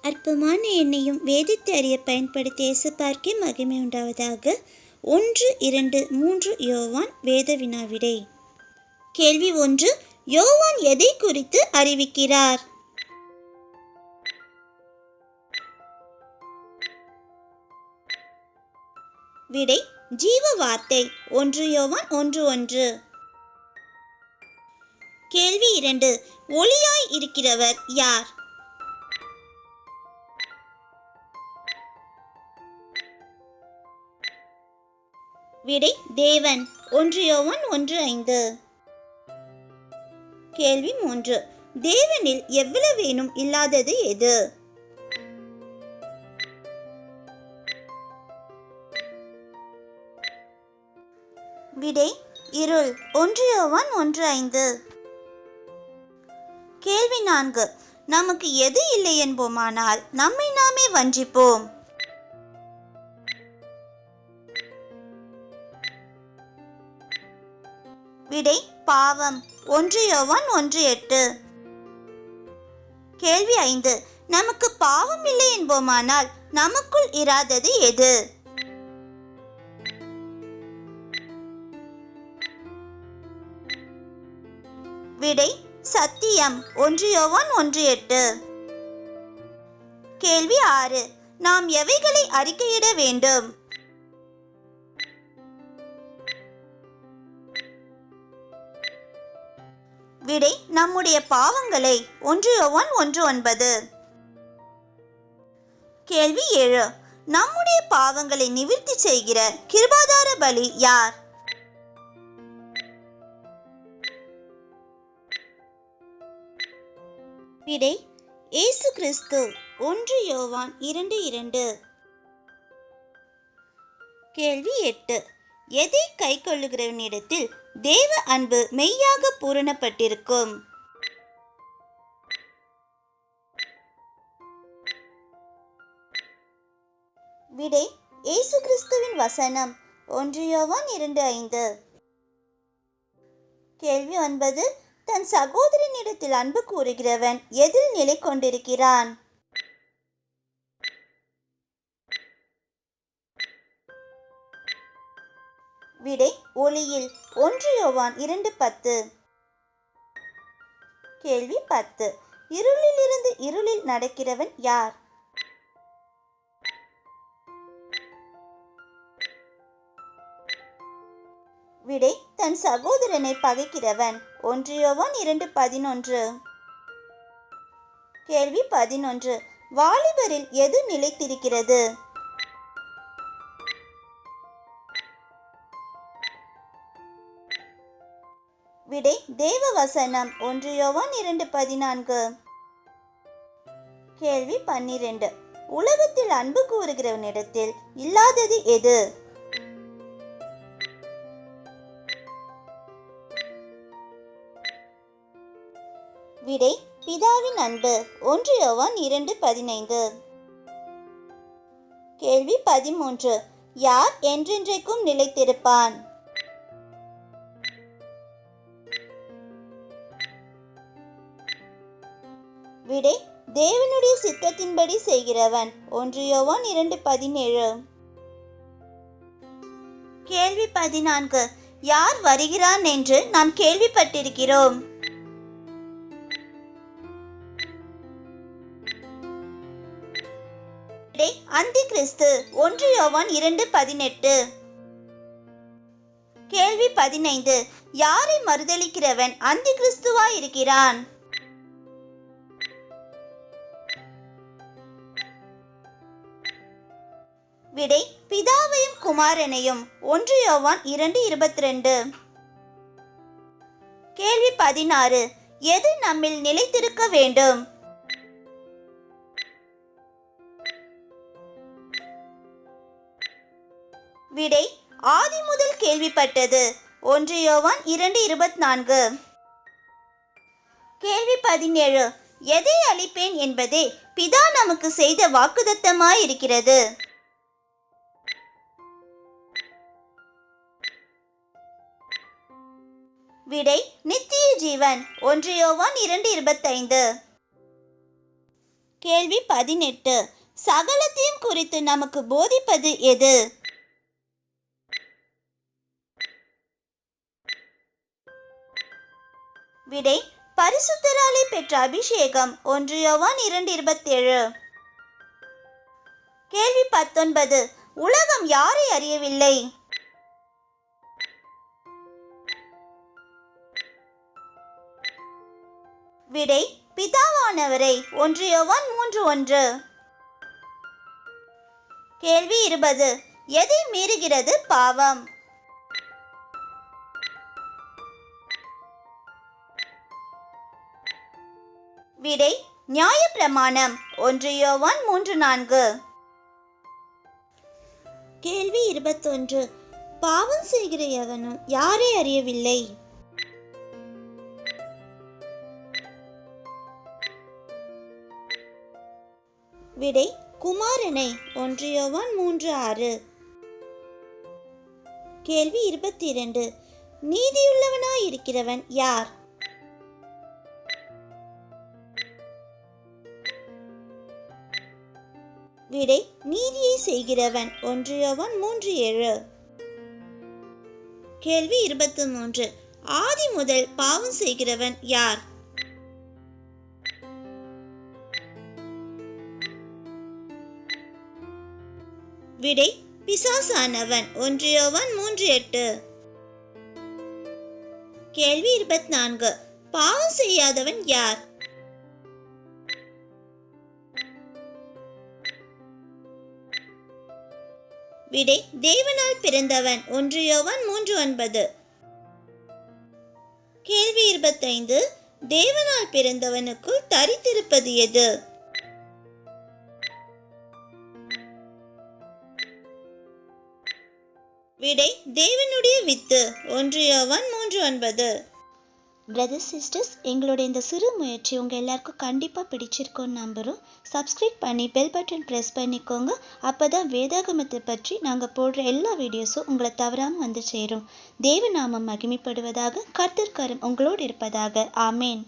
அற்பமான எண்ணையும் வேதித்து அறிய பயன்படுத்திய இயேசுபார்க்கே மகிமை உண்டாவதாக. 1, 2, 3 யோவான் வேத வினாவிடை. கேள்வி 1. யோவான் எதை குறித்து அறிவிக்கிறார்? விடை ஜீவ வார்த்தை. 1 யோவான் 1:1. கேள்வி 2. ஒளியாய் இருக்கிறவர் யார்? விடை தேவன். 1 யோவான் 1:5. கேள்வி 3. தேவனில் எவ்வளவேனும் இல்லாதது எது? விடை இருள். 1 யோவான் 1:5. கேள்வி 4. நமக்கு எது இல்லை என்போமானால் நம்மை நாமே வஞ்சிப்போம். விடை பாவம். 1 யோவான் 1:8. கேள்வி 5. நமக்கு பாவம் இல்லை என்போமானால் நமக்குள் இராதது எது? விடை சத்தியம். 1 யோவான் 1:8. கேள்வி 6. நாம் எவைகளை அறிக்கையிட வேண்டும்? விடை நம்முடைய பாவங்களை. 1 யோவான் 1:9. கேள்வி 7. நம்முடைய பாவங்களை நிவர்த்தி செய்கிற கிருபாதார பலி யார்? விடை இயேசு கிறிஸ்து. 1 யோவான் 2:2. கேள்வி 8. எதை கை கொள்ளுகிறவனிடத்தில் தேவ அன்பு மெய்யாக பூரணப்பட்டிருக்கும்? விடை இயேசு கிறிஸ்துவின் வசனம். 1 யோவான் 2:5. கேள்வி 9. தன் சகோதரனிடத்தில் அன்பு கூறுகிறவன் எதில் நிலை கொண்டிருக்கிறான்? விடை ஒளியில். 1 யோவான் 2:10. கேள்வி 10. இருளிலிருந்து இருளில் நடக்கிறவன் யார்? விடை தன் சகோதரனை பகைக்கிறவன். 1 யோவான் 2:11. கேள்வி 11. வாலிபரில் எது நிலைத்திருக்கிறது? விடை தேவ வசனம். 1 யோவான் 2:14. கேள்வி 12. உலகத்தில் அன்பு கூறுகிறவனிடத்தில் இல்லாதது எது? விடை பிதாவின் அன்பு. 1 யோவான் 2:15. கேள்வி 13. யார் என்றென்றைக்கும் நிலைத்திருப்பான்? விடை தேவனுடைய சித்தத்தின்படி செய்கிறவன். 1 யோவான் 2:17. கேள்வி 14. யார் வருகிறான் என்று நாம் கேள்விப்பட்டிருக்கிறோம்? விடை அந்தி கிறிஸ்து. 1 யோவான் 2:18. கேள்வி 15. யாரை மறுதலிக்கிறவன் அந்தி கிறிஸ்துவாய் இருக்கிறான்? விடை பிதாவையும் குமாரனையும். 1 யோவான் 2:22. கேள்வி 16. எது நம்மில் நிலைத்திருக்க வேண்டும்? விடை ஆதி முதல் கேள்விப்பட்டது. 1 யோவான் 2:24. கேள்வி 17. எதை அளிப்பேன் என்பதே பிதா நமக்கு செய்த வாக்குத்தத்தமாயிருக்கிறது. விடை நித்திய ஜீவன். 1 யோவான் 2:25. கேள்வி 18. சகலத்தையும் குறித்து நமக்கு போதிப்பது எது? விடை பரிசுத்தராலே பெற்ற அபிஷேகம். 1 யோவான் 2:27. கேள்வி 19. உலகம் யாரை அறியவில்லை? விடை பிதாவானவரை. 1 யோவான் 3:1. கேள்வி 20. எதை மீறுகிறது பாவம்? விடை நியாயப்பிரமாணம். 1 யோவான் 3:4. கேள்வி 21. பாவம் செய்கிற எவனும் யாரை அறியவில்லை? விடை குமாரனை. 1 யோவான் 3:6. கேள்வி 22. நீதியுள்ளவனாயிருக்கிறவன் யார்? விடை நீதியை செய்கிறவன். 1 யோவான் 3:7. கேள்வி 23. ஆதி முதல் பாவம் செய்கிறவன் யார்? விடை பிசாசானவன். 1 யோவான் 3:8. கேள்வி 24. பாவம் செய்யாதவன் யார்? விடை தேவனால் பிறந்தவன். 1 யோவான் 3:9. கேள்வி 25. தேவனால் பிறந்தவனுக்குள் தரித்திருப்பது எது? விடை தேவனுடைய வித்து. 1 யோவான் 3:9. பிரதர்ஸ் சிஸ்டர்ஸ், எங்களோட இந்த சிறு முயற்சி உங்கள் எல்லாருக்கும் கண்டிப்பாக பிடிச்சிருக்கோன்னு நம்புகிறோம். சப்ஸ்கிரைப் பண்ணி பெல் பட்டன் ப்ரெஸ் பண்ணிக்கோங்க. அப்போ தான் வேதாகமத்தை பற்றி நாங்கள் போடுற எல்லா வீடியோஸும் உங்களை தவறாமல் வந்து சேரும். தேவநாமம் மகிமைப்படுவதாக. கர்த்தர் கரம் உங்களோடு இருப்பதாக. ஆமேன்.